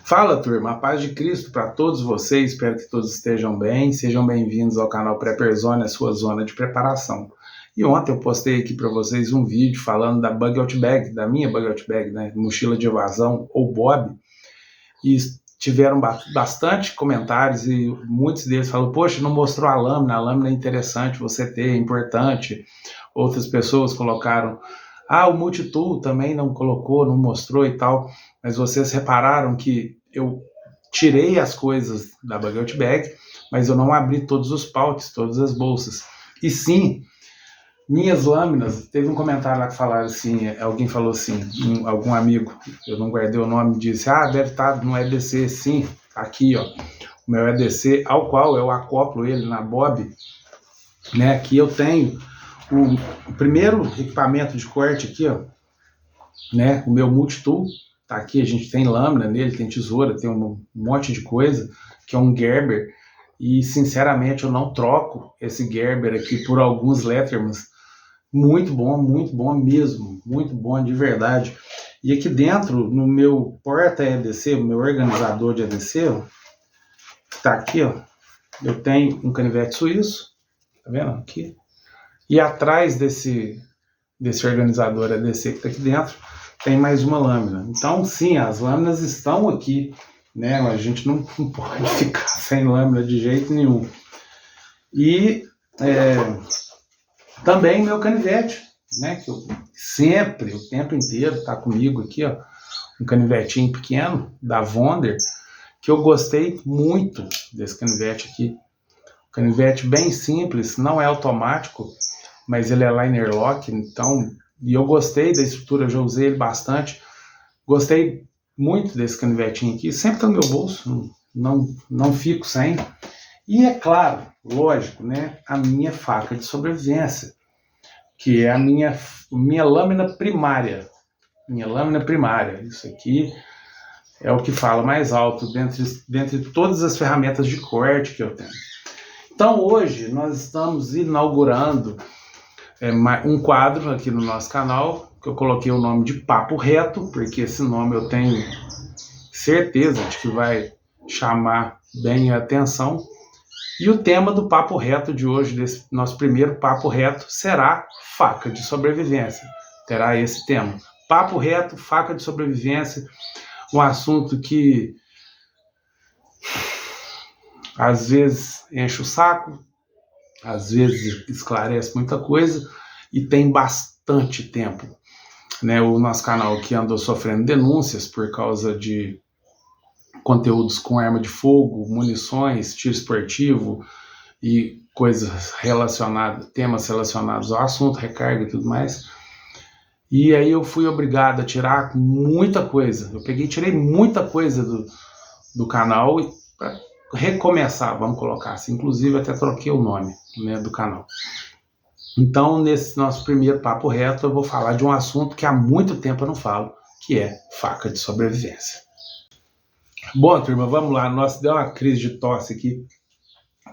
Fala, turma, a paz de Cristo para todos vocês, espero que todos estejam bem, sejam bem-vindos ao canal Prepperzone, a sua zona de preparação. E ontem eu postei aqui para vocês um vídeo falando da Bug Out Bag, da minha Bug Out Bag, né, mochila de evasão ou Bob, e tiveram bastante comentários e muitos deles falaram, poxa, não mostrou a lâmina é interessante você ter, é importante. Outras pessoas colocaram, o multitool também não colocou, não mostrou e tal, mas vocês repararam que eu tirei as coisas da Bug Out Bag, mas eu não abri todos os pouches, todas as bolsas. E sim, minhas lâminas, teve um comentário lá que falaram assim, alguém falou assim, algum amigo, eu não guardei o nome, disse, deve estar no EDC, sim, aqui ó, o meu EDC, ao qual eu acoplo ele na Bob, né, aqui eu tenho o primeiro equipamento de corte aqui, ó, né, o meu multitool, tá aqui, a gente tem lâmina nele, tem tesoura, tem um monte de coisa, que é um Gerber, e sinceramente eu não troco esse Gerber aqui por alguns Lettermans. Muito bom mesmo, muito bom de verdade. E aqui dentro, no meu porta-EDC, o meu organizador de EDC, ó, que tá aqui, ó, eu tenho um canivete suíço, tá vendo aqui? E atrás desse organizador EDC que tá aqui dentro, tem mais uma lâmina. Então, sim, as lâminas estão aqui, né? A gente não pode ficar sem lâmina de jeito nenhum. E também meu canivete, né? Que eu sempre, o tempo inteiro, tá comigo aqui, ó. Um canivetinho pequeno, da Wonder, que eu gostei muito desse canivete aqui. Canivete bem simples, não é automático, mas ele é liner lock, então... E eu gostei da estrutura, já usei ele bastante. Gostei muito desse canivetinho aqui. Sempre tá no meu bolso, não fico sem. E é claro, lógico, né, a minha faca de sobrevivência, que é a minha lâmina primária. Minha lâmina primária. Isso aqui é o que fala mais alto dentre todas as ferramentas de corte que eu tenho. Então hoje nós estamos inaugurando um quadro aqui no nosso canal, que eu coloquei o nome de Papo Reto, porque esse nome eu tenho certeza de que vai chamar bem a atenção. E o tema do Papo Reto de hoje, desse nosso primeiro Papo Reto, será faca de sobrevivência. Terá esse tema. Papo Reto, faca de sobrevivência, um assunto que às vezes enche o saco, às vezes esclarece muita coisa e tem bastante tempo, né? O nosso canal que andou sofrendo denúncias por causa de conteúdos com arma de fogo, munições, tiro esportivo e coisas relacionadas, temas relacionados ao assunto, recarga e tudo mais. E aí eu fui obrigado a tirar muita coisa. Eu tirei muita coisa do canal para recomeçar, vamos colocar assim. Inclusive até troquei o nome, né, do canal. Então, nesse nosso primeiro Papo Reto, eu vou falar de um assunto que há muito tempo eu não falo, que é faca de sobrevivência. Bom, turma, vamos lá. Nossa, deu uma crise de tosse aqui.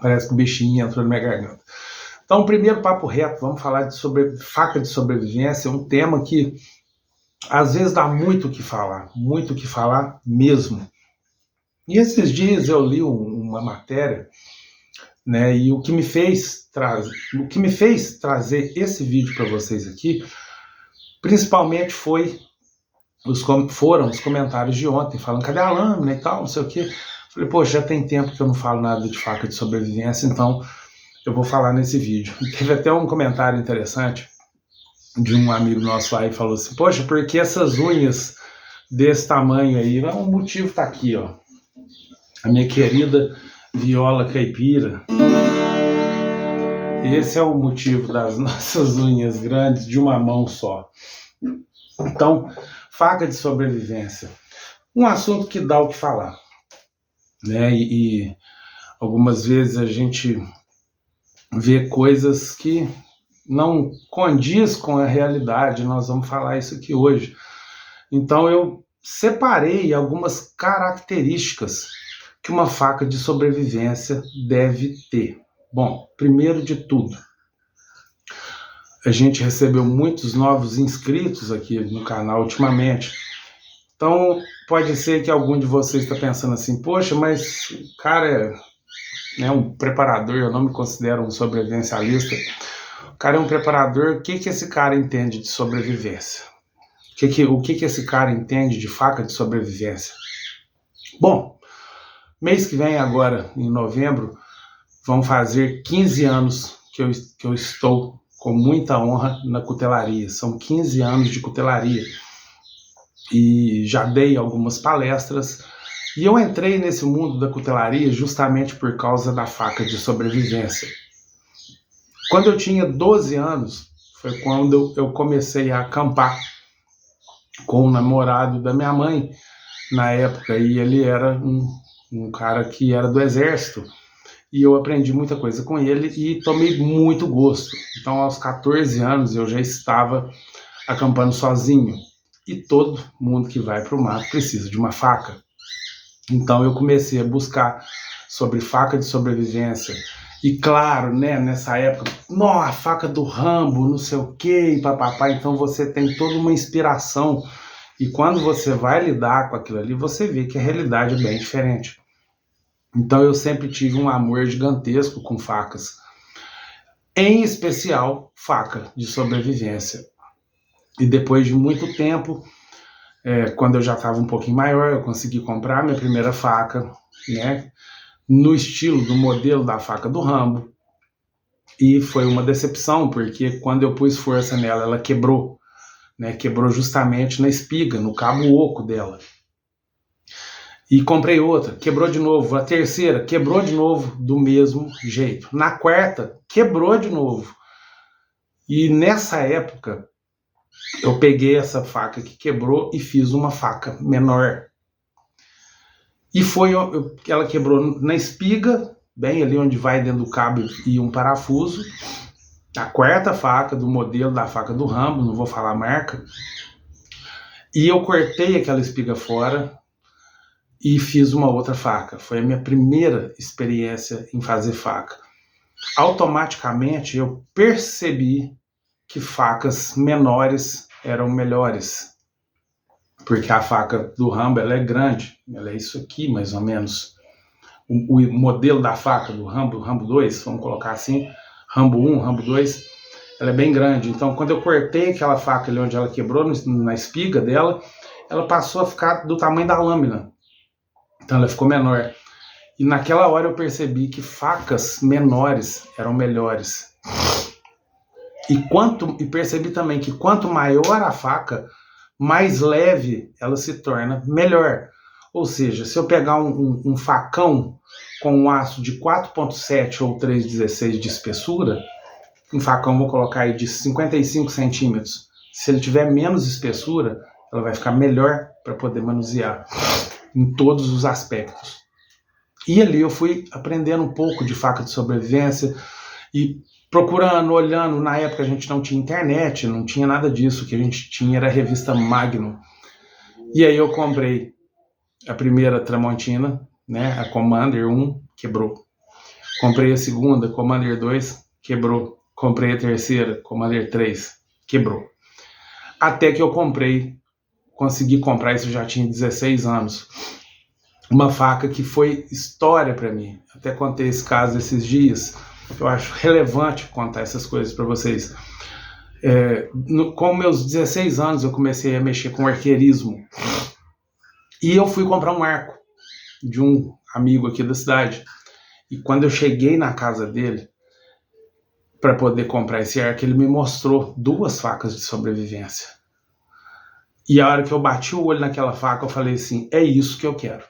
Parece que o bichinho entrou na minha garganta. Então, primeiro Papo Reto, vamos falar de faca de sobrevivência, um tema que às vezes dá muito o que falar mesmo. E esses dias eu li uma matéria, né, e o que me fez trazer esse vídeo para vocês aqui, principalmente foram os comentários de ontem, falando, cadê a lâmina e tal, não sei o quê. Falei, poxa, já tem tempo que eu não falo nada de faca de sobrevivência, então eu vou falar nesse vídeo. E teve até um comentário interessante de um amigo nosso lá e falou assim, poxa, por que essas unhas desse tamanho aí? O motivo tá aqui, ó. A minha querida viola caipira. Esse é o motivo das nossas unhas grandes de uma mão só. Então, faca de sobrevivência. Um assunto que dá o que falar, né? E algumas vezes a gente vê coisas que não condiz com a realidade. Nós vamos falar isso aqui hoje. Então, eu separei algumas características que uma faca de sobrevivência deve ter. Bom, primeiro de tudo, a gente recebeu muitos novos inscritos aqui no canal ultimamente. Então, pode ser que algum de vocês está pensando assim, poxa, mas o cara é um preparador, eu não me considero um sobrevivencialista. O cara é um preparador, o que esse cara entende de sobrevivência? O que esse cara entende de faca de sobrevivência? Bom, mês que vem agora, em novembro, vão fazer 15 anos que eu estou com muita honra na cutelaria. São 15 anos de cutelaria. E já dei algumas palestras. E eu entrei nesse mundo da cutelaria justamente por causa da faca de sobrevivência. Quando eu tinha 12 anos, foi quando eu comecei a acampar com o namorado da minha mãe, na época, e ele era um cara que era do exército, e eu aprendi muita coisa com ele e tomei muito gosto. Então, aos 14 anos, eu já estava acampando sozinho, e todo mundo que vai para o mato precisa de uma faca. Então, eu comecei a buscar sobre faca de sobrevivência. E claro, né, nessa época, a faca do Rambo, não sei o que, e papapá, então você tem toda uma inspiração. E quando você vai lidar com aquilo ali, você vê que a realidade é bem diferente. Então eu sempre tive um amor gigantesco com facas. Em especial, faca de sobrevivência. E depois de muito tempo, quando eu já estava um pouquinho maior, eu consegui comprar minha primeira faca, né? No estilo do modelo da faca do Rambo, e foi uma decepção, porque quando eu pus força nela, ela quebrou, né? Quebrou justamente na espiga, no cabo oco dela. E comprei outra, quebrou de novo. A terceira, quebrou de novo do mesmo jeito. Na quarta, quebrou de novo. E nessa época, eu peguei essa faca que quebrou e fiz uma faca menor. E ela quebrou na espiga, bem ali onde vai dentro do cabo e um parafuso. A quarta faca do modelo da faca do Rambo, não vou falar a marca. E eu cortei aquela espiga fora e fiz uma outra faca. Foi a minha primeira experiência em fazer faca. Automaticamente eu percebi que facas menores eram melhores. Porque a faca do Rambo, ela é grande, ela é isso aqui mais ou menos. O modelo da faca do Rambo, Rambo 2, vamos colocar assim, Rambo 1, Rambo 2, ela é bem grande. Então quando eu cortei aquela faca ali onde ela quebrou, na espiga dela, ela passou a ficar do tamanho da lâmina. Então ela ficou menor. E naquela hora eu percebi que facas menores eram melhores. E percebi também que quanto maior a faca, mais leve ela se torna melhor. Ou seja, se eu pegar um facão com um aço de 4,7 ou 3,16 de espessura, um facão, vou colocar aí de 55 centímetros, se ele tiver menos espessura, ela vai ficar melhor para poder manusear em todos os aspectos. E ali eu fui aprendendo um pouco de faca de sobrevivência e procurando, olhando. Na época a gente não tinha internet, não tinha nada disso. O que a gente tinha era a revista Magnum. E aí eu comprei a primeira Tramontina, né, a Commander 1, quebrou. Comprei a segunda, Commander 2, quebrou. Comprei a terceira, Commander 3, quebrou. Até que eu consegui comprar, isso já tinha 16 anos, uma faca que foi história para mim. Até contei esse caso esses dias. Eu acho relevante contar essas coisas para vocês. Com meus 16 anos eu comecei a mexer com arqueirismo. E eu fui comprar um arco de um amigo aqui da cidade. E quando eu cheguei na casa dele para poder comprar esse arco, ele me mostrou 2 facas de sobrevivência. E a hora que eu bati o olho naquela faca, eu falei assim, é isso que eu quero.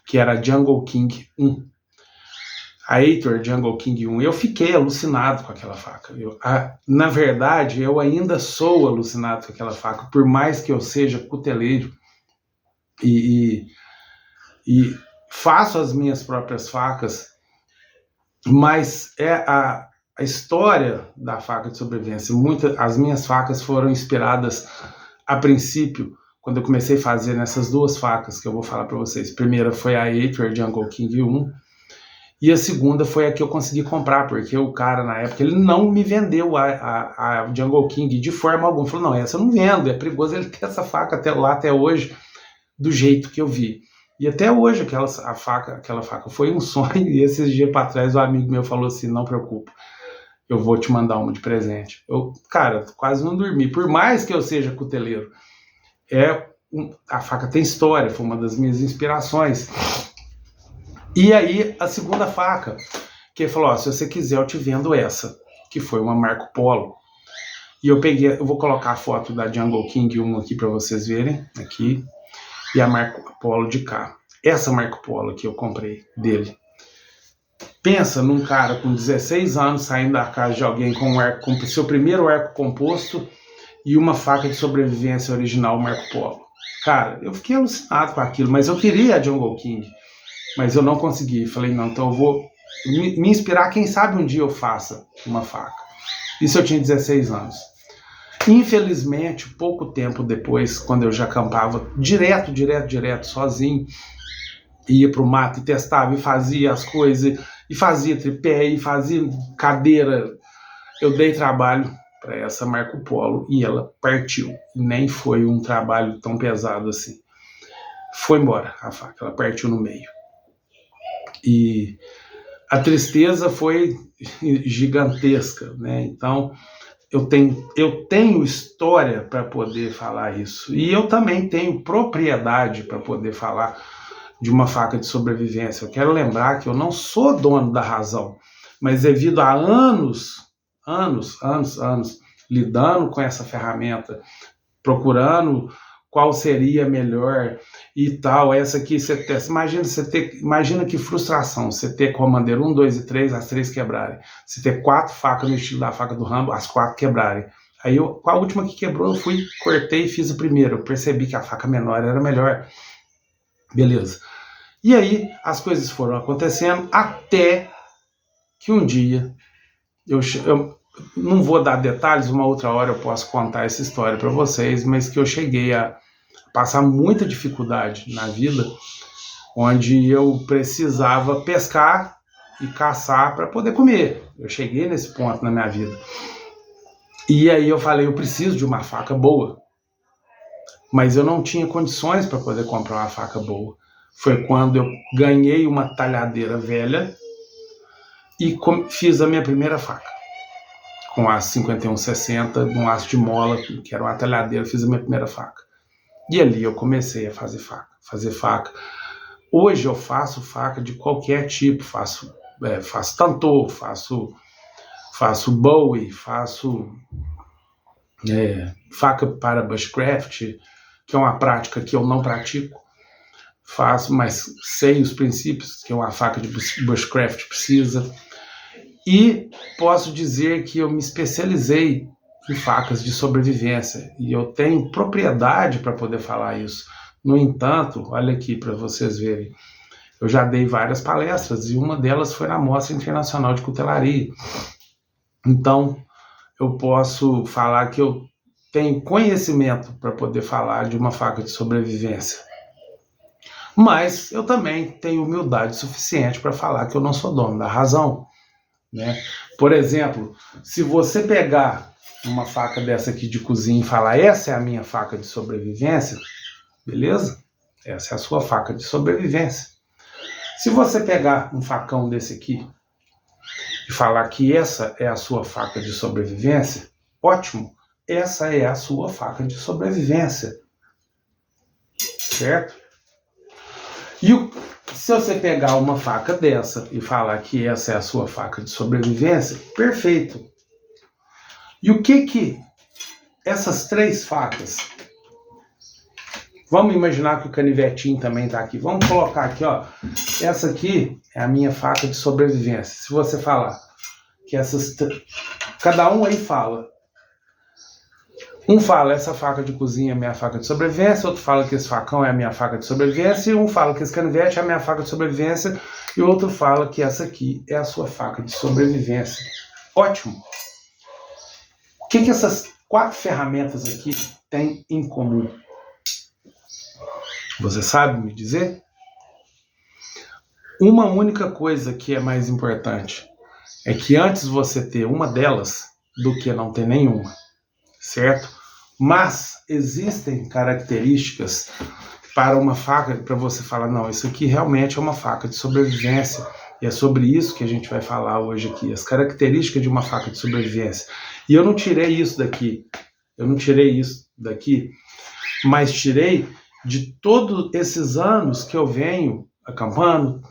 Que era a Jungle King 1. A Heitor Jungle King 1. Eu fiquei alucinado com aquela faca. Na verdade, eu ainda sou alucinado com aquela faca, por mais que eu seja cuteleiro e faço as minhas próprias facas, mas a história da faca de sobrevivência. As minhas facas foram inspiradas, a princípio, quando eu comecei a fazer nessas 2 facas que eu vou falar para vocês. A primeira foi a Heitor Jungle King 1, e a segunda foi a que eu consegui comprar, porque o cara, na época, ele não me vendeu a Jungle King de forma alguma. Falou, não, essa eu não vendo, é perigoso ele ter essa faca até hoje. do jeito que eu vi. E até hoje aquela faca foi um sonho, e esses dias para trás o amigo meu falou assim, não preocupa, eu vou te mandar uma de presente. Cara, quase não dormi, por mais que eu seja cuteleiro. A faca tem história, foi uma das minhas inspirações. E aí, a segunda faca, que ele falou, se você quiser eu te vendo essa, que foi uma Marco Polo. E eu vou colocar a foto da Jungle King 1 aqui para vocês verem, aqui, e a Marco Polo de cá. Essa Marco Polo que eu comprei dele. Pensa num cara com 16 anos saindo da casa de alguém com seu primeiro arco composto e uma faca de sobrevivência original Marco Polo. Cara, eu fiquei alucinado com aquilo, mas eu queria a Jungle King, mas eu não consegui. Falei, não, então eu vou me inspirar, quem sabe um dia eu faça uma faca. Isso eu tinha 16 anos. Infelizmente, pouco tempo depois, quando eu já acampava direto, sozinho, ia pro mato e testava e fazia as coisas, e fazia tripé, e fazia cadeira, eu dei trabalho para essa Marco Polo e ela partiu. Nem foi um trabalho tão pesado assim. Foi embora a faca, ela partiu no meio. E a tristeza foi gigantesca, né? Então, eu tenho história para poder falar isso. E eu também tenho propriedade para poder falar de uma faca de sobrevivência. Eu quero lembrar que eu não sou dono da razão, mas devido a anos lidando com essa ferramenta, procurando qual seria melhor e tal, essa aqui você testa. Imagina que frustração você ter Commander 1, 2 e 3, as 3 quebrarem. Você ter 4 facas no estilo da faca do Rambo, as 4 quebrarem. Aí com a última que quebrou, eu cortei e fiz a primeira. Eu percebi que a faca menor era melhor. Beleza. E aí as coisas foram acontecendo até que um dia eu não vou dar detalhes, uma outra hora eu posso contar essa história para vocês, mas que eu cheguei a passar muita dificuldade na vida, onde eu precisava pescar e caçar para poder comer. Eu cheguei nesse ponto na minha vida. E aí eu falei, eu preciso de uma faca boa. Mas eu não tinha condições para poder comprar uma faca boa. Foi quando eu ganhei uma talhadeira velha e fiz a minha primeira faca. Com aço 5160, um aço de mola, que era uma talhadeira, fiz a minha primeira faca. E ali eu comecei a fazer faca. Hoje eu faço faca de qualquer tipo, faço tanto, faço Bowie, faço faca para bushcraft, que é uma prática que eu não pratico. Faço, mas sei os princípios que uma faca de bushcraft precisa. E posso dizer que eu me especializei em facas de sobrevivência. E eu tenho propriedade para poder falar isso. No entanto, olha aqui para vocês verem. Eu já dei várias palestras e uma delas foi na Mostra Internacional de Cutelaria. Então, eu posso falar que eu tenho conhecimento para poder falar de uma faca de sobrevivência. Mas eu também tenho humildade suficiente para falar que eu não sou dono da razão, né? Por exemplo, se você pegar uma faca dessa aqui de cozinha e falar, essa é a minha faca de sobrevivência, beleza? Essa é a sua faca de sobrevivência. Se você pegar um facão desse aqui e falar que essa é a sua faca de sobrevivência, ótimo, essa é a sua faca de sobrevivência, certo? E se você pegar uma faca dessa e falar que essa é a sua faca de sobrevivência, perfeito. E o que essas 3 facas... Vamos imaginar que o canivetinho também está aqui. Vamos colocar aqui, ó. Essa aqui é a minha faca de sobrevivência. Se você falar que essas... Cada um aí fala. Um fala, essa faca de cozinha é a minha faca de sobrevivência, outro fala que esse facão é a minha faca de sobrevivência, e um fala que esse canivete é a minha faca de sobrevivência, e o outro fala que essa aqui é a sua faca de sobrevivência. Ótimo! O que essas 4 ferramentas aqui têm em comum? Você sabe me dizer? Uma única coisa que é mais importante é que antes você ter uma delas do que não ter nenhuma. Certo? Mas existem características para uma faca, para você falar, não, isso aqui realmente é uma faca de sobrevivência. E é sobre isso que a gente vai falar hoje aqui, as características de uma faca de sobrevivência. E eu não tirei isso daqui, mas tirei de todos esses anos que eu venho acampando,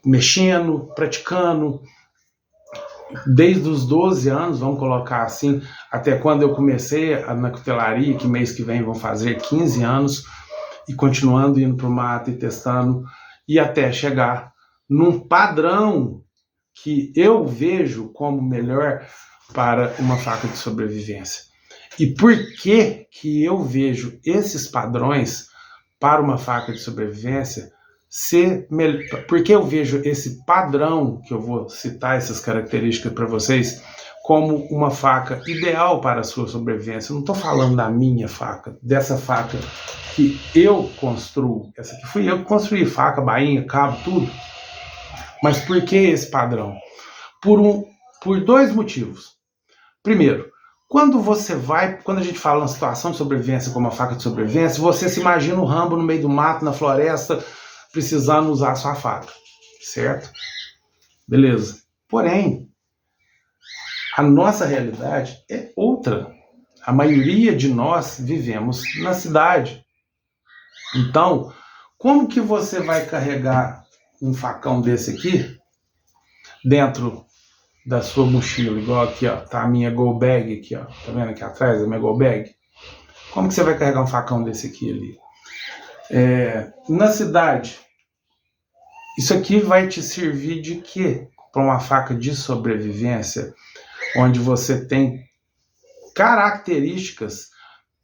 mexendo, praticando, desde os 12 anos, vamos colocar assim, até quando eu comecei na cutelaria, que mês que vem vão fazer 15 anos, e continuando indo para o mato e testando, e até chegar num padrão que eu vejo como melhor para uma faca de sobrevivência. E por que que eu vejo esses padrões para uma faca de sobrevivência ser melhor? Porque eu vejo esse padrão, que eu vou citar essas características para vocês, como uma faca ideal para a sua sobrevivência. Eu não estou falando da minha faca, dessa faca que eu construo. Essa aqui fui eu que construí, faca, bainha, cabo, tudo. Mas por que esse padrão? Por dois motivos. Primeiro, quando a gente fala uma situação de sobrevivência como uma faca de sobrevivência, você se imagina o Rambo no meio do mato, na floresta, precisando usar a sua faca, certo? Beleza. Porém, a nossa realidade é outra. A maioria de nós vivemos na cidade. Então, como que você vai carregar um facão desse aqui dentro da sua mochila, igual aqui, ó, tá a minha go bag aqui, ó, tá vendo aqui atrás a minha go bag? Como que você vai carregar um facão desse aqui ali? Na cidade, isso aqui vai te servir de quê? Para uma faca de sobrevivência, onde você tem características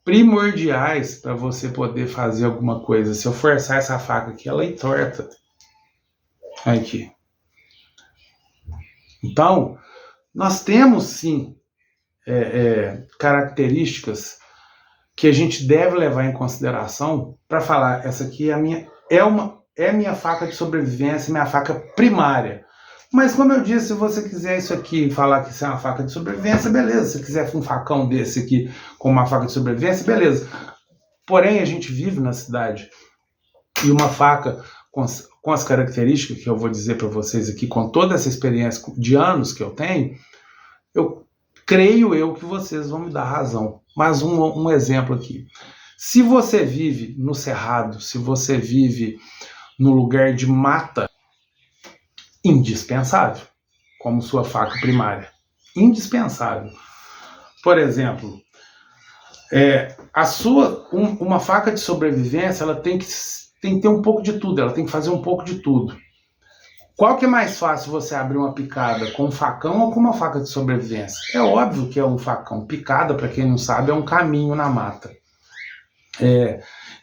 primordiais para você poder fazer alguma coisa. Se eu forçar essa faca aqui, ela entorta. Aqui. Então, nós temos sim características que a gente deve levar em consideração para falar, essa aqui é minha faca de sobrevivência, minha faca primária. Mas como eu disse, se você quiser isso aqui, falar que isso é uma faca de sobrevivência, beleza. Se quiser um facão desse aqui com uma faca de sobrevivência, beleza. Porém, a gente vive na cidade e uma faca com as características que eu vou dizer para vocês aqui, com toda essa experiência de anos que eu tenho, eu creio que vocês vão me dar razão. Mas um exemplo aqui. Se você vive no cerrado, se você vive no lugar de mata, indispensável, como sua faca primária. Indispensável. Por exemplo, uma faca de sobrevivência, ela tem que ter um pouco de tudo, ela tem que fazer um pouco de tudo. Qual que é mais fácil você abrir uma picada, com um facão ou com uma faca de sobrevivência? É óbvio que é um facão. Picada, para quem não sabe, é um caminho na mata.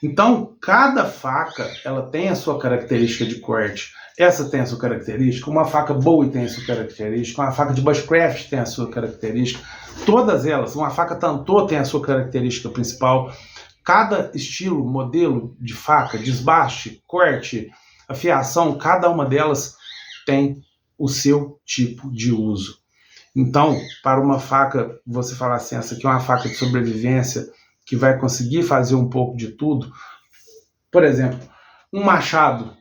Então, cada faca ela tem a sua característica de corte. Essa tem a sua característica, uma faca Bowie tem a sua característica, uma faca de bushcraft tem a sua característica. Todas elas, uma faca Tanto tem a sua característica principal. Cada estilo, modelo de faca, desbaste, corte, afiação, cada uma delas tem o seu tipo de uso. Então, para uma faca, você falar assim, essa aqui é uma faca de sobrevivência que vai conseguir fazer um pouco de tudo. Por exemplo, um machado.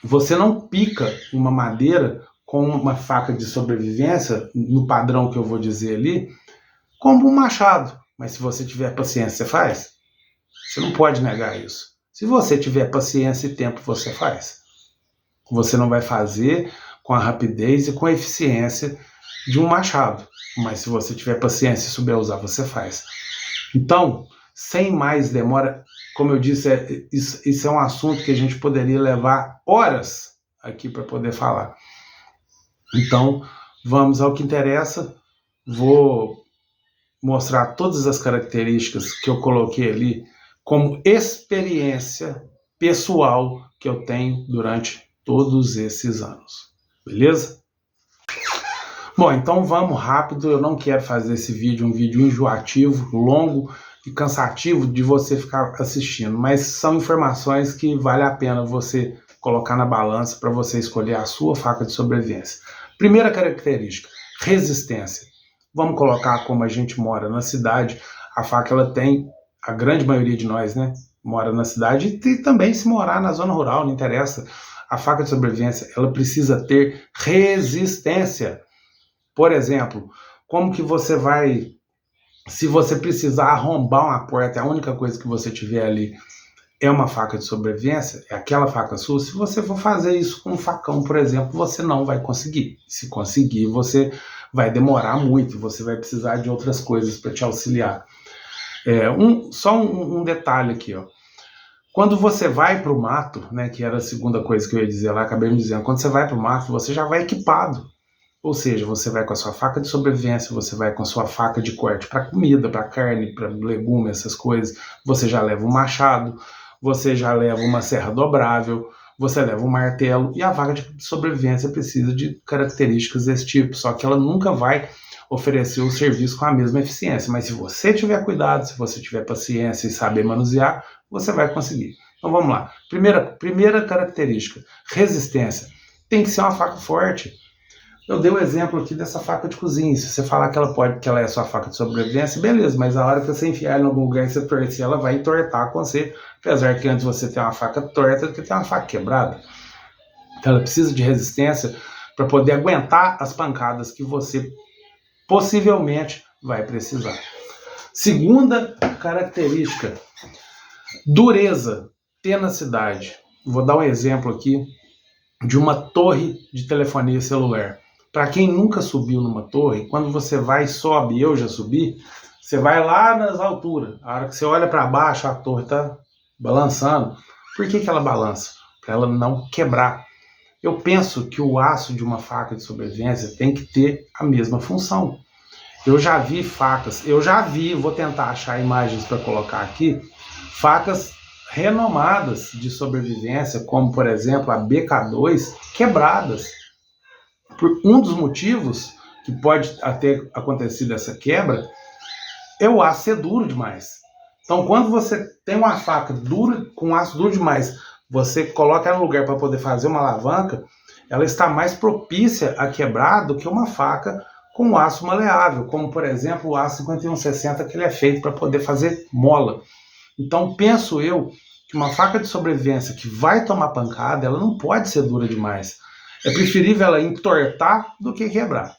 Você não pica uma madeira com uma faca de sobrevivência, no padrão que eu vou dizer ali, como um machado. Mas se você tiver paciência, você faz. Você não pode negar isso. Se você tiver paciência e tempo, você faz. Você não vai fazer com a rapidez e com a eficiência de um machado. Mas se você tiver paciência e souber usar, você faz. Então, sem mais demora, como eu disse, isso é um assunto que a gente poderia levar horas aqui para poder falar. Então, vamos ao que interessa. Vou mostrar todas as características que eu coloquei ali como experiência pessoal que eu tenho durante todos esses anos. Beleza? Bom, então vamos rápido. Eu não quero fazer esse vídeo um vídeo enjoativo, longo e cansativo de você ficar assistindo, mas são informações que vale a pena você colocar na balança para você escolher a sua faca de sobrevivência. Primeira característica, resistência. Vamos colocar como a gente mora na cidade, a faca ela tem, a grande maioria de nós, né? mora na cidade e também se morar na zona rural, não interessa. A faca de sobrevivência, ela precisa ter resistência. Por exemplo, como que você vai, se você precisar arrombar uma porta, a única coisa que você tiver ali é uma faca de sobrevivência, é aquela faca sua. Se você for fazer isso com um facão, por exemplo, você não vai conseguir. Se conseguir, você vai demorar muito, você vai precisar de outras coisas para te auxiliar. Só um detalhe aqui, ó. Quando você vai para o mato, né, que era a segunda coisa que eu ia dizer lá, acabei me dizendo, quando você vai para o mato, você já vai equipado. Ou seja, você vai com a sua faca de sobrevivência, você vai com a sua faca de corte para comida, para carne, para legume, essas coisas. Você já leva um machado, você já leva uma serra dobrável, você leva um martelo, e a faca de sobrevivência precisa de características desse tipo, só que ela nunca vai oferecer o serviço com a mesma eficiência, mas se você tiver cuidado, se você tiver paciência e saber manusear, você vai conseguir. Então vamos lá. Primeira característica, resistência. Tem que ser uma faca forte. Eu dei o exemplo aqui dessa faca de cozinha. Se você falar que ela é a sua faca de sobrevivência, beleza, mas a hora que você enfiar ela em algum lugar e você torcer, ela vai entortar com você, apesar que antes você ter uma faca torta do que ter uma faca quebrada. Então ela precisa de resistência para poder aguentar as pancadas que você possivelmente vai precisar. Segunda característica, dureza, tenacidade. Vou dar um exemplo aqui de uma torre de telefonia celular. Para quem nunca subiu numa torre, quando você vai e sobe, eu já subi, você vai lá nas alturas. A hora que você olha para baixo, a torre está balançando. Por que ela balança? Para ela não quebrar. Eu penso que o aço de uma faca de sobrevivência tem que ter a mesma função. Eu já vi facas, vou tentar achar imagens para colocar aqui, facas renomadas de sobrevivência, como por exemplo a BK2, quebradas. Por um dos motivos que pode ter acontecido essa quebra é o aço ser duro demais. Então quando você tem uma faca dura, com aço duro demais, você coloca ela no lugar para poder fazer uma alavanca, ela está mais propícia a quebrar do que uma faca com aço maleável, como por exemplo o aço 5160, que ele é feito para poder fazer mola. Então penso eu que uma faca de sobrevivência que vai tomar pancada, ela não pode ser dura demais. É preferível ela entortar do que quebrar.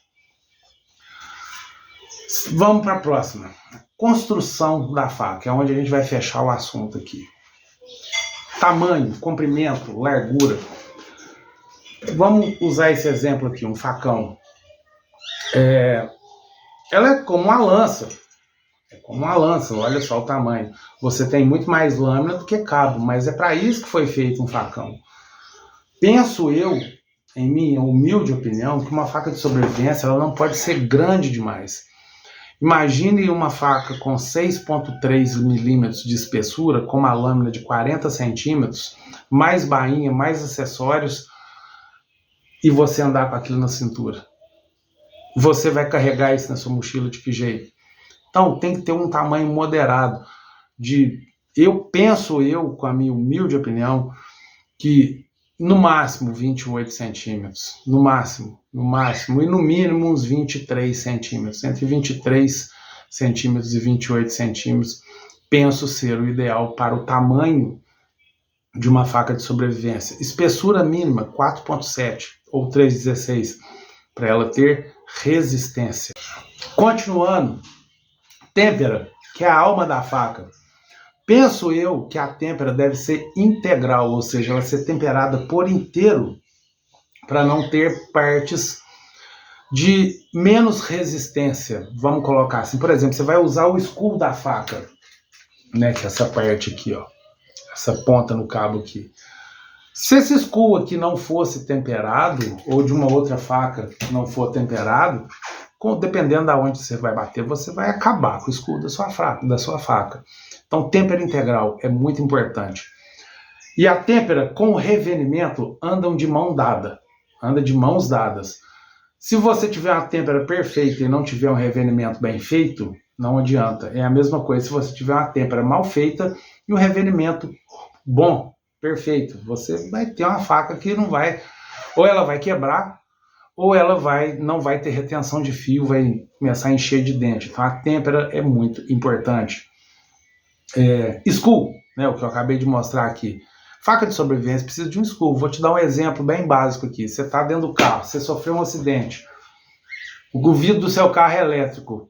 Vamos para a próxima. Construção da faca, é onde a gente vai fechar o assunto aqui. Tamanho, comprimento, largura. Vamos usar esse exemplo aqui, um facão. Ela é como uma lança. Olha só o tamanho. Você tem muito mais lâmina do que cabo, mas é para isso que foi feito um facão. Penso eu, em minha humilde opinião, que uma faca de sobrevivência ela não pode ser grande demais. Imagine uma faca com 6,3 milímetros de espessura, com uma lâmina de 40 centímetros, mais bainha, mais acessórios, e você andar com aquilo na cintura. Você vai carregar isso na sua mochila de que jeito? Então tem que ter um tamanho moderado. Penso eu, com a minha humilde opinião, que no máximo 28 centímetros, no máximo, e no mínimo uns 23 centímetros, entre 23 centímetros e 28 centímetros, penso ser o ideal para o tamanho de uma faca de sobrevivência. Espessura mínima, 4,7 ou 3,16, para ela ter resistência. Continuando, têmpera, que é a alma da faca. Penso eu que a têmpera deve ser integral, ou seja, ela ser temperada por inteiro, para não ter partes de menos resistência. Vamos colocar assim, por exemplo, você vai usar o escudo da faca, né, que é essa parte aqui, ó, essa ponta no cabo aqui. Se esse escudo aqui não fosse temperado, ou de uma outra faca não for temperado, dependendo de onde você vai bater, você vai acabar com o escudo da sua faca. Então, têmpera integral é muito importante. E a têmpera com o revenimento andam de mão dada, anda de mãos dadas. Se você tiver uma têmpera perfeita e não tiver um revenimento bem feito, não adianta. É a mesma coisa se você tiver uma têmpera mal feita e um revenimento bom, perfeito. Você vai ter uma faca que não vai, ou ela vai quebrar, ou ela não vai ter retenção de fio, vai começar a encher de dente. Então a têmpera é muito importante. Skull, né, o que eu acabei de mostrar aqui. Faca de sobrevivência precisa de um escuro. Vou te dar um exemplo bem básico aqui. Você está dentro do carro, você sofreu um acidente, o vidro do seu carro é elétrico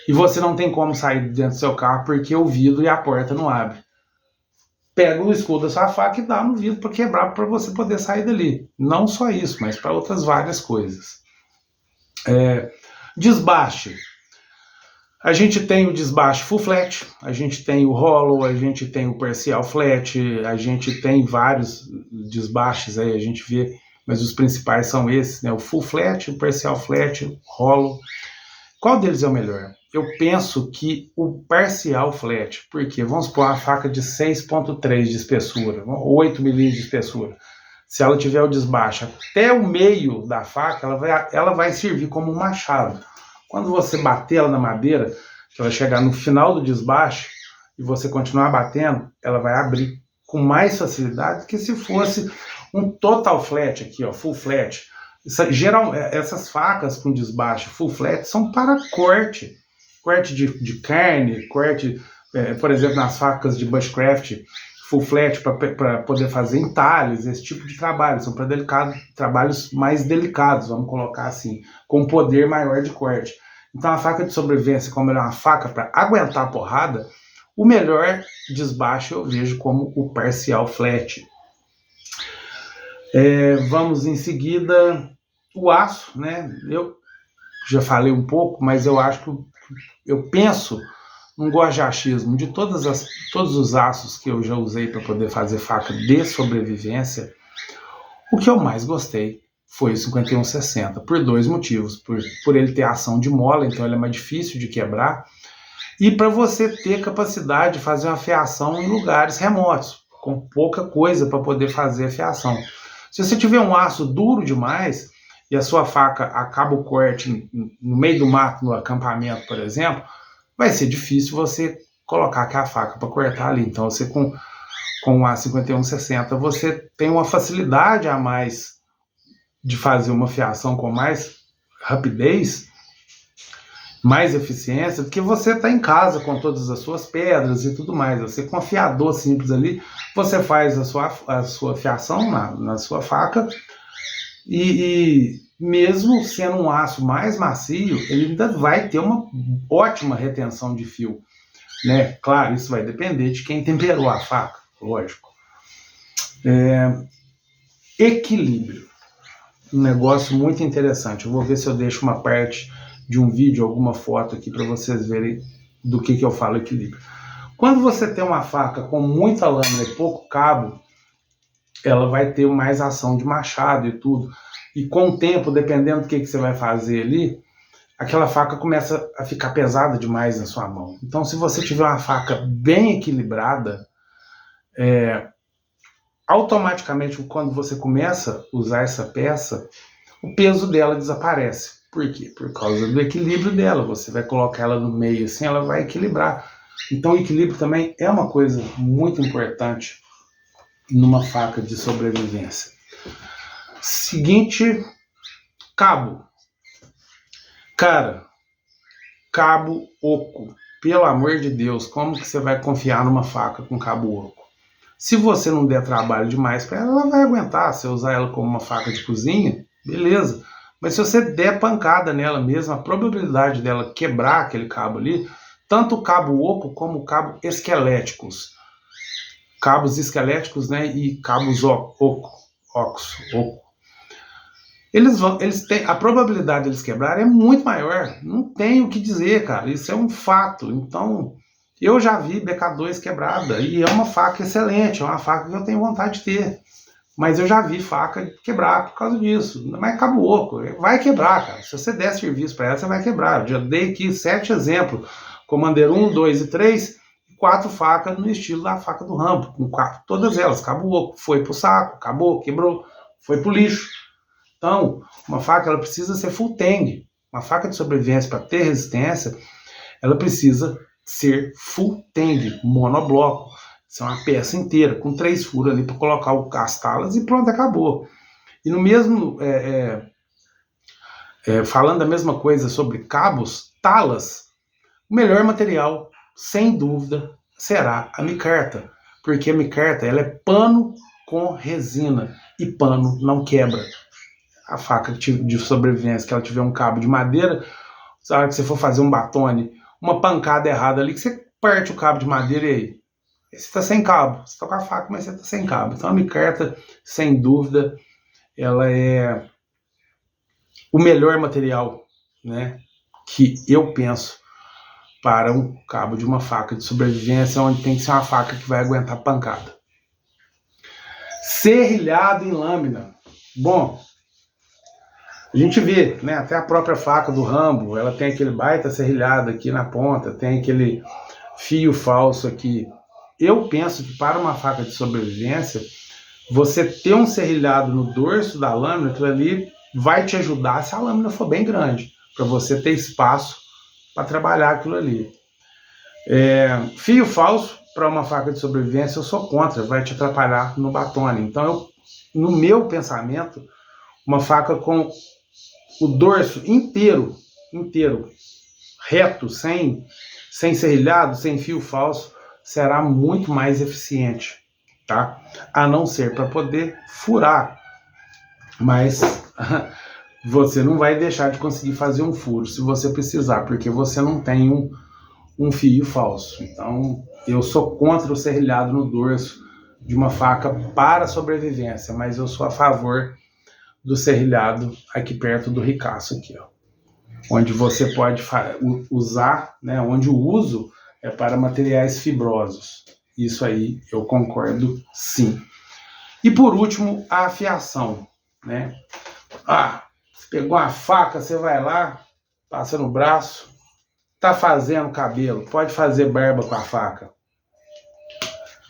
e você não tem como sair de dentro do seu carro porque o vidro e a porta não abrem. Pega o escudo da sua faca e dá no vidro para quebrar, para você poder sair dali. Não só isso, mas para outras várias coisas. Desbaste. A gente tem o desbaste full flat, a gente tem o hollow, a gente tem o parcial flat, a gente tem vários desbastes aí, a gente vê, mas os principais são esses, né? O full flat, o parcial flat, o hollow. Qual deles é o melhor? Eu penso que o parcial flat, porque vamos supor uma faca de 6,3 de espessura, 8 milímetros de espessura. Se ela tiver o desbaste até o meio da faca, ela vai servir como um machado. Quando você bater ela na madeira, que ela chegar no final do desbaste e você continuar batendo, ela vai abrir com mais facilidade do que se fosse um total flat aqui, ó, full flat. Essas facas com desbaste full flat são para corte de carne, corte, por exemplo, nas facas de bushcraft, full flat para poder fazer entalhes, esse tipo de trabalho, são para trabalhos mais delicados, vamos colocar assim, com poder maior de corte. Então a faca de sobrevivência, como ela é uma faca para aguentar a porrada, o melhor desbaste eu vejo como o parcial flat. Vamos em seguida, o aço, né? Eu já falei um pouco, mas eu acho que eu penso num gosto de achismo de todos os aços que eu já usei para poder fazer faca de sobrevivência. O que eu mais gostei foi o 5160, por dois motivos. Por ele ter ação de mola, então ele é mais difícil de quebrar, e para você ter capacidade de fazer uma fiação em lugares remotos, com pouca coisa para poder fazer a fiação. Se você tiver um aço duro demais e a sua faca acaba o corte no meio do mato, no acampamento, por exemplo, vai ser difícil você colocar aquela faca para cortar ali. Então você com a 5160 você tem uma facilidade a mais de fazer uma fiação com mais rapidez, mais eficiência, do que você está em casa com todas as suas pedras e tudo mais. Você com um afiador simples ali, você faz a sua fiação na sua faca e mesmo sendo um aço mais macio, ele ainda vai ter uma ótima retenção de fio, né? Claro, isso vai depender de quem temperou a faca, lógico. Equilíbrio. Um negócio muito interessante. Eu vou ver se eu deixo uma parte de um vídeo, alguma foto aqui para vocês verem do que eu falo equilíbrio. Quando você tem uma faca com muita lâmina e pouco cabo, ela vai ter mais ação de machado e tudo. E com o tempo, dependendo do que você vai fazer ali, aquela faca começa a ficar pesada demais na sua mão. Então, se você tiver uma faca bem equilibrada, automaticamente, quando você começa a usar essa peça, o peso dela desaparece. Por quê? Por causa do equilíbrio dela. Você vai colocar ela no meio assim, ela vai equilibrar. Então o equilíbrio também é uma coisa muito importante numa faca de sobrevivência. Seguinte, cabo. Cara, cabo oco. Pelo amor de Deus, como que você vai confiar numa faca com cabo oco? Se você não der trabalho demais para ela, ela vai aguentar. Se usar ela como uma faca de cozinha, beleza. Mas se você der pancada nela mesmo, a probabilidade dela quebrar aquele cabo ali, tanto o cabo oco como o cabo esqueléticos. Cabos esqueléticos, né, e cabos oco. Eles têm, a probabilidade de eles quebrarem é muito maior. Não tem o que dizer, cara. Isso é um fato. Então, eu já vi BK2 quebrada e é uma faca excelente, é uma faca que eu tenho vontade de ter. Mas eu já vi faca quebrar por causa disso. Mas cabo oco, vai quebrar, cara. Se você der serviço para ela, você vai quebrar. Eu já dei aqui 7 exemplos. Commander 1, 2 e 3, 4 facas no estilo da faca do Rambo. Com todas elas, cabo oco. Foi pro saco, acabou, quebrou, foi pro lixo. Então, uma faca ela precisa ser full tang. Uma faca de sobrevivência, para ter resistência, ela precisa ser full tang, monobloco. Isso é uma peça inteira, com 3 furos ali para colocar as talas e pronto, acabou. E no mesmo, falando a mesma coisa sobre cabos, talas, o melhor material, sem dúvida, será a micarta. porque a micarta ela é pano com resina, e pano não quebra. A faca de sobrevivência, que ela tiver um cabo de madeira, na hora que você for fazer um batone, uma pancada errada ali, que você parte o cabo de madeira e aí você está sem cabo. Você está com a faca, mas você está sem cabo. Então a micarta, sem dúvida, ela é o melhor material, né, que eu penso para um cabo de uma faca de sobrevivência, onde tem que ser uma faca que vai aguentar pancada. Serrilhado em lâmina. Bom, a gente vê, né, até a própria faca do Rambo, ela tem aquele baita serrilhado aqui na ponta, tem aquele fio falso aqui. Eu penso que para uma faca de sobrevivência, você ter um serrilhado no dorso da lâmina, aquilo ali vai te ajudar se a lâmina for bem grande, para você ter espaço para trabalhar aquilo ali. Fio falso para uma faca de sobrevivência eu sou contra, vai te atrapalhar no batone. Então, no meu pensamento, uma faca com o dorso inteiro, reto, sem serrilhado, sem fio falso, será muito mais eficiente, tá? A não ser para poder furar, mas você não vai deixar de conseguir fazer um furo se você precisar, porque você não tem um fio falso. Então, eu sou contra o serrilhado no dorso de uma faca para sobrevivência, mas eu sou a favor do serrilhado aqui perto do ricaço aqui, ó, onde você pode usar, né, onde o uso é para materiais fibrosos. Isso aí eu concordo, sim. E por último, a afiação, né? Você pegou uma faca, você vai lá, passa no braço, tá fazendo cabelo, pode fazer barba com a faca.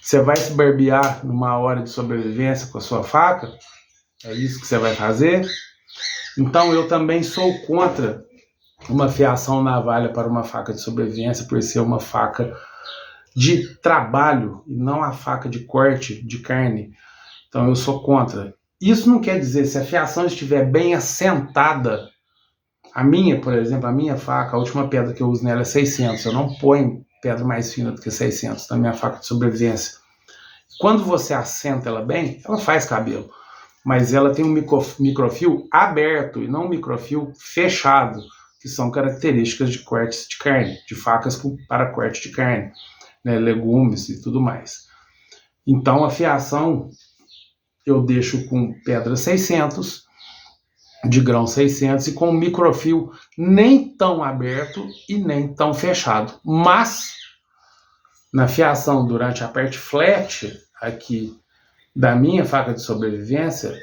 Você vai se barbear numa hora de sobrevivência com a sua faca? É isso que você vai fazer? Então eu também sou contra uma afiação navalha para uma faca de sobrevivência, por ser uma faca de trabalho e não a faca de corte de carne. Então eu sou contra. Isso não quer dizer, se a fiação estiver bem assentada, a minha, por exemplo, a minha faca, a última pedra que eu uso nela é 600, eu não ponho pedra mais fina do que 600 na minha faca de sobrevivência. Quando você assenta ela bem, ela faz cabelo, mas ela tem um microfio aberto e não um microfio fechado, que são características de cortes de carne, de facas para corte de carne, né, legumes e tudo mais. Então a fiação eu deixo com pedra 600, de grão 600 e com um microfio nem tão aberto e nem tão fechado. Mas na fiação durante a parte flat aqui da minha faca de sobrevivência,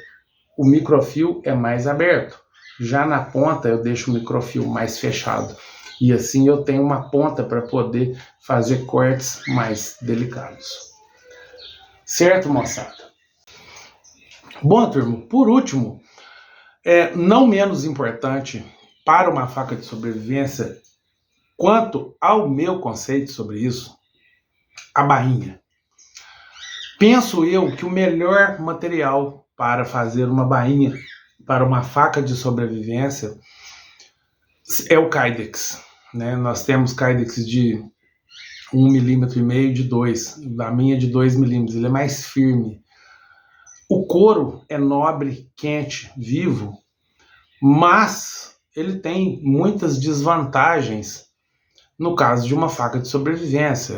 o microfio é mais aberto. Já na ponta eu deixo o microfio mais fechado. E assim eu tenho uma ponta para poder fazer cortes mais delicados. Certo, moçada? Bom, turma, por último, não menos importante para uma faca de sobrevivência, quanto ao meu conceito sobre isso, a bainha. Penso eu que o melhor material para fazer uma bainha para uma faca de sobrevivência é o Kydex, né? Nós temos Kydex de 1,5 mm, de 2, da minha de 2 mm, ele é mais firme. O couro é nobre, quente, vivo, mas ele tem muitas desvantagens no caso de uma faca de sobrevivência.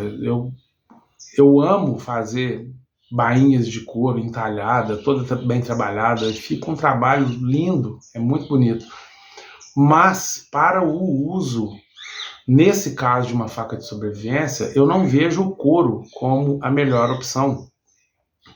Eu amo fazer bainhas de couro entalhada, toda bem trabalhada, fica um trabalho lindo, é muito bonito. Mas para o uso, nesse caso de uma faca de sobrevivência, eu não vejo o couro como a melhor opção,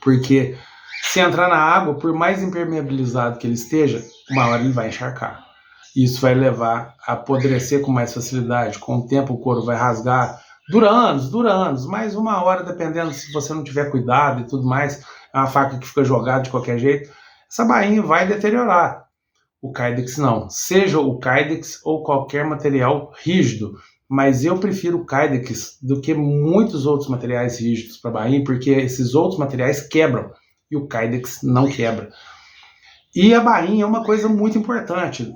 porque se entrar na água, por mais impermeabilizado que ele esteja, uma hora ele vai encharcar. Isso vai levar a apodrecer com mais facilidade. Com o tempo o couro vai rasgar. Dura anos, mais uma hora, dependendo se você não tiver cuidado e tudo mais, é uma faca que fica jogada de qualquer jeito, essa bainha vai deteriorar. O Kydex não. Seja o Kydex ou qualquer material rígido, mas eu prefiro o Kydex do que muitos outros materiais rígidos para bainha, porque esses outros materiais quebram. E o Kydex não quebra. E a bainha é uma coisa muito importante.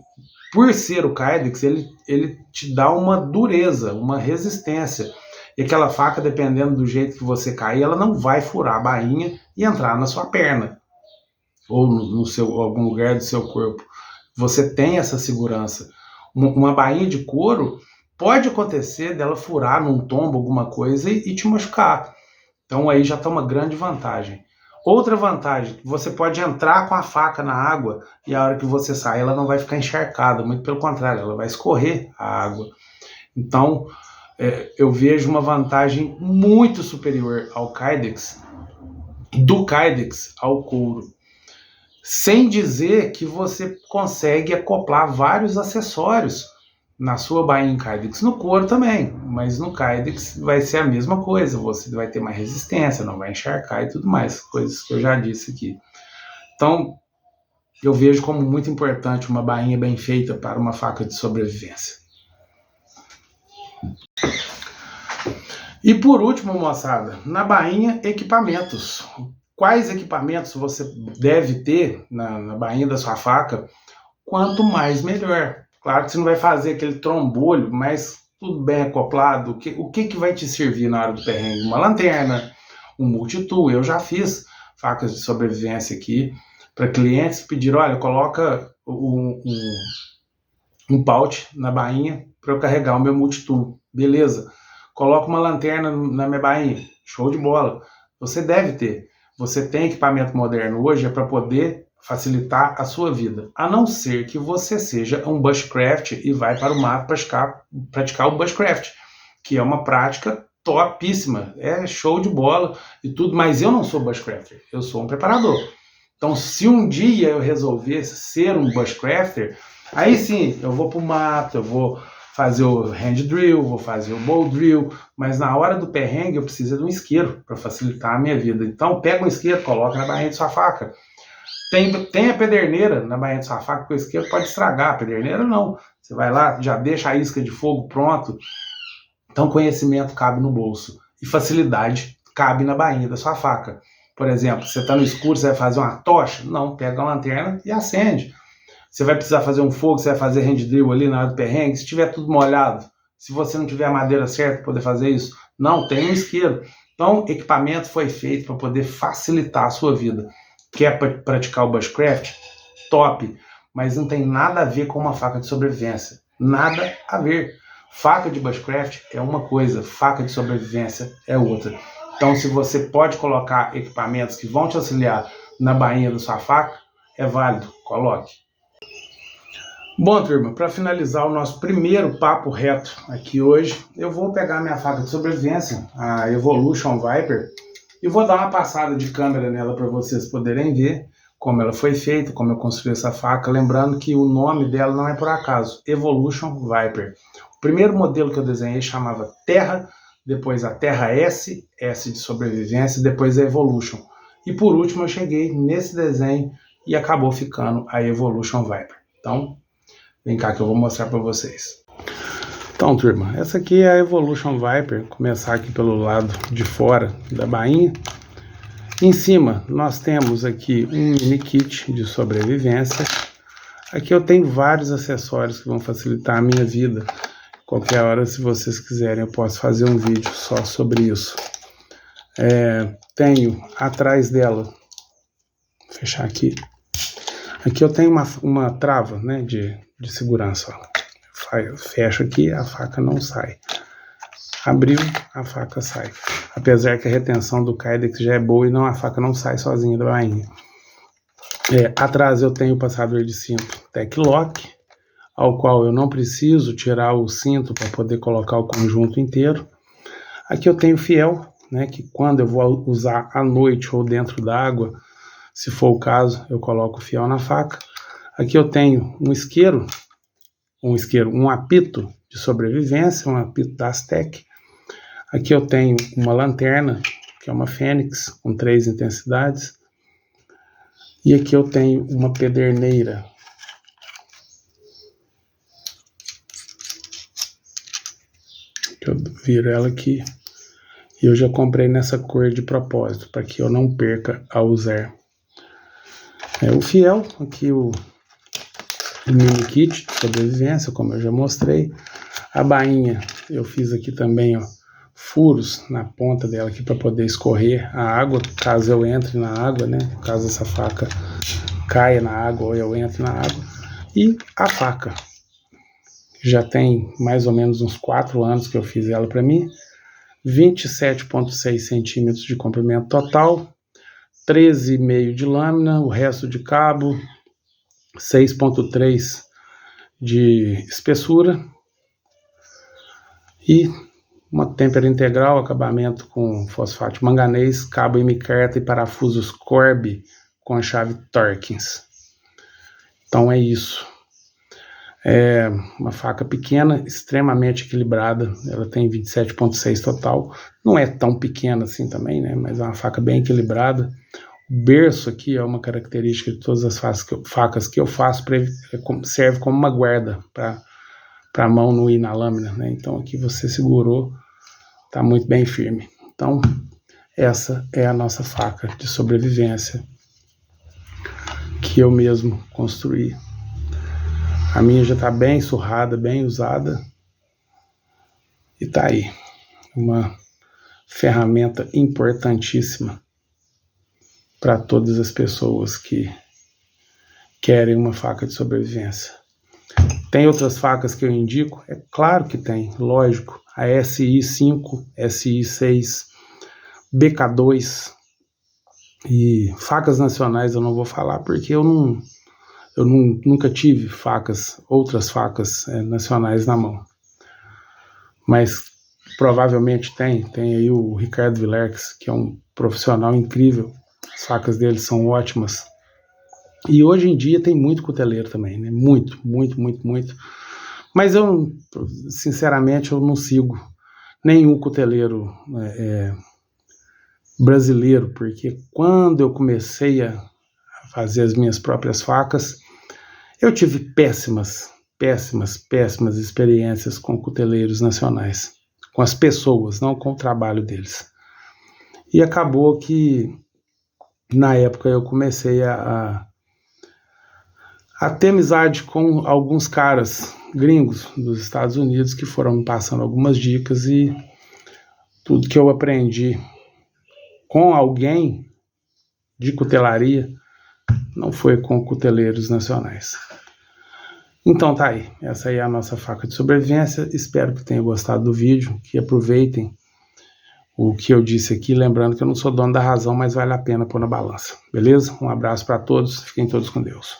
Por ser o Kydex, ele te dá uma dureza, uma resistência. E aquela faca, dependendo do jeito que você cair, ela não vai furar a bainha e entrar na sua perna ou no seu, algum lugar do seu corpo. Você tem essa segurança. Uma bainha de couro pode acontecer dela furar num tombo, alguma coisa, e te machucar. Então aí já está uma grande vantagem. Outra vantagem, você pode entrar com a faca na água e a hora que você sai ela não vai ficar encharcada, muito pelo contrário, ela vai escorrer a água. Então eu vejo uma vantagem muito superior ao Kydex, do Kydex ao couro. Sem dizer que você consegue acoplar vários acessórios na sua bainha em Kydex, no couro também, mas no Kydex vai ser a mesma coisa, você vai ter mais resistência, não vai encharcar e tudo mais, coisas que eu já disse aqui. Então, eu vejo como muito importante uma bainha bem feita para uma faca de sobrevivência. E por último, moçada, na bainha, equipamentos. Quais equipamentos você deve ter na bainha da sua faca? Quanto mais, melhor. Claro que você não vai fazer aquele trombolho, mas tudo bem acoplado. O que vai te servir na hora do perrengue? Uma lanterna, um multitool. Eu já fiz facas de sobrevivência aqui para clientes que pediram, olha, coloca um pouch na bainha para eu carregar o meu multitool. Beleza. Coloca uma lanterna na minha bainha. Show de bola. Você deve ter. Você tem equipamento moderno hoje para poder facilitar a sua vida. A não ser que você seja um bushcraft e vai para o mato praticar o bushcraft, que é uma prática topíssima. É show de bola e tudo, mas eu não sou bushcrafter. Eu sou um preparador. Então, se um dia eu resolver ser um bushcrafter, aí sim, eu vou para o mato, eu vou fazer o hand drill, vou fazer o bow drill, mas na hora do perrengue eu preciso de um isqueiro para facilitar a minha vida. Então pega um isqueiro, coloca na bainha de sua faca. Tem a pederneira na bainha de sua faca, porque o isqueiro pode estragar, a pederneira não. Você vai lá, já deixa a isca de fogo pronto. Então conhecimento cabe no bolso e facilidade cabe na bainha da sua faca. Por exemplo, você está no escuro, você vai fazer uma tocha? Não, pega a lanterna e acende. Você vai precisar fazer um fogo, você vai fazer hand drill ali na hora do perrengue, se tiver tudo molhado, se você não tiver a madeira certa para poder fazer isso, não, tem um isqueiro. Então, equipamento foi feito para poder facilitar a sua vida. Quer praticar o bushcraft? Top, mas não tem nada a ver com uma faca de sobrevivência. Nada a ver. Faca de bushcraft é uma coisa, faca de sobrevivência é outra. Então, se você pode colocar equipamentos que vão te auxiliar na bainha da sua faca, é válido, coloque. Bom, turma, para finalizar o nosso primeiro papo reto aqui hoje, eu vou pegar minha faca de sobrevivência, a Evolution Viper, e vou dar uma passada de câmera nela para vocês poderem ver como ela foi feita, como eu construí essa faca, lembrando que o nome dela não é por acaso, Evolution Viper. O primeiro modelo que eu desenhei chamava Terra, depois a Terra S, S de sobrevivência, depois a Evolution. E por último eu cheguei nesse desenho e acabou ficando a Evolution Viper. Então, vem cá que eu vou mostrar para vocês. Então, turma, essa aqui é a Evolution Viper. Vou começar aqui pelo lado de fora da bainha. Em cima, nós temos aqui um mini kit de sobrevivência. Aqui eu tenho vários acessórios que vão facilitar a minha vida. Qualquer hora, se vocês quiserem, eu posso fazer um vídeo só sobre isso. Tenho atrás dela, vou fechar aqui. Aqui eu tenho uma trava, né, de segurança. Ó. Fecho aqui, a faca não sai. Abriu, a faca sai. Apesar que a retenção do Kydex já é boa e a faca não sai sozinha da bainha. Atrás eu tenho o passador de cinto Tech-Lock, ao qual eu não preciso tirar o cinto para poder colocar o conjunto inteiro. Aqui eu tenho fiel, né, que quando eu vou usar à noite ou dentro da água, se for o caso, eu coloco o fiel na faca. Aqui eu tenho um apito de sobrevivência, um apito da Aztec. Aqui eu tenho uma lanterna, que é uma Fênix, com 3 intensidades. E aqui eu tenho uma pederneira. Eu viro ela aqui. E eu já comprei nessa cor de propósito, para que eu não perca ao usar. O fiel, aqui o mini kit de sobrevivência, como eu já mostrei. A bainha eu fiz aqui também, ó, furos na ponta dela aqui para poder escorrer a água, caso eu entre na água, né? Caso essa faca caia na água ou eu entre na água. E a faca, já tem mais ou menos uns 4 anos que eu fiz ela para mim, 27,6 centímetros de comprimento total, 13,5 de lâmina, o resto de cabo, 6,3 de espessura e uma têmpera integral, acabamento com fosfato de manganês, cabo M-Carta e parafusos Corby com a chave Torkins. Então é isso. É uma faca pequena, extremamente equilibrada, ela tem 27,6 total, não é tão pequena assim também, né? Mas é uma faca bem equilibrada. O berço aqui é uma característica de todas as facas que eu faço, serve como uma guarda para a mão não ir na lâmina, né? Então aqui você segurou, está muito bem firme. Então essa é a nossa faca de sobrevivência que eu mesmo construí. A minha já está bem surrada, bem usada e está aí, uma ferramenta importantíssima para todas as pessoas que querem uma faca de sobrevivência. Tem outras facas que eu indico? É claro que tem, lógico. A SI5, SI6, BK2 e facas nacionais eu não vou falar porque eu nunca tive outras facas nacionais na mão. Mas provavelmente tem aí o Ricardo Vilerques, que é um profissional incrível. As facas dele são ótimas. E hoje em dia tem muito cuteleiro também, né? Muito. Mas eu, sinceramente, eu não sigo nenhum cuteleiro brasileiro, porque quando eu comecei a fazer as minhas próprias facas, eu tive péssimas experiências com cuteleiros nacionais, com as pessoas, não com o trabalho deles. E acabou que, na época, eu comecei a ter amizade com alguns caras gringos dos Estados Unidos que foram me passando algumas dicas e tudo que eu aprendi com alguém de cutelaria não foi com cuteleiros nacionais. Então tá aí, essa aí é a nossa faca de sobrevivência. Espero que tenham gostado do vídeo, que aproveitem o que eu disse aqui, lembrando que eu não sou dono da razão, mas vale a pena pôr na balança, beleza? Um abraço para todos, fiquem todos com Deus.